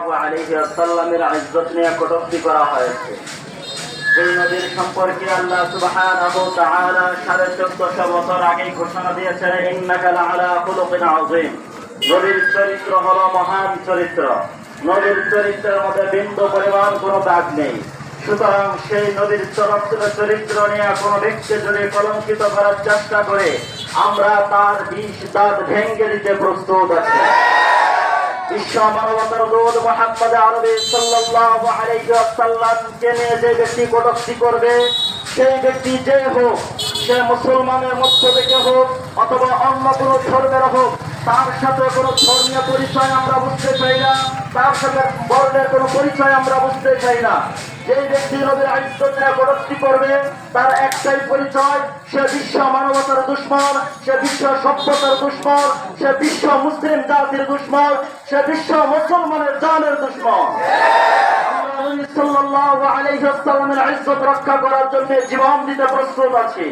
সাল্লাল্লাহু আলাইহি ওয়াসাল্লামের ইজ্জত নিয়ে কটূক্তি করা হয়েছে। এই নবীর সম্পর্কে আল্লাহ সুবহানাহু ওয়া তাআলা 1450 বছর আগে ঘোষণা দিয়েছেন, ইন্নাকা লাআলা খুলুকিন আযীম। নবীর চরিত্র হলো মহান চরিত্র। নবীর চরিত্রের মধ্যে বিন্দু পরিমাণ কোনো দাগ নেই। সুতরাং সেই নবীর চরিত্র নিয়ে কোনো ব্যক্তি যদি কলঙ্কিত করার চেষ্টা করে, আমরা তার 20 দাঁত ভেঙে দিতে প্রস্তুত আছি। বিশ্ব মানবতার দূত মুহাম্মদ আরবি সাল্লাল্লাহু আলাইহি ওয়াসাল্লামকে নিয়ে যে ব্যক্তি কটূক্তি করবে, সেই ব্যক্তি যে হোক, সে মুসলমানের মধ্য থেকে হোক অথবা অন্য কোনো ধর্মের হোক, তার সাথে কোনো ধর্মীয় পরিচয় আমরা বুঝতে চাই না, তার সাথে বর্ণের কোনো পরিচয় আমরা বুঝতে চাই না। যে ব্যক্তি নবীর ইজ্জত নিয়ে কটূক্তি করবে, তার একটাই পরিচয়, সে বিশ্ব মানবতার দুশমন, সে বিশ্ব সভ্যতার দুশমন, সে বিশ্ব মুসলিম জাতির দুশমন, সে বিশ্ব মুসলমানের জানের দুশমন। আমরা নবী সাল্লাল্লাহু আলাইহি ওয়াসাল্লামের ইজ্জত রক্ষা করার জন্য জীবন দিতে প্রস্তুত আছি।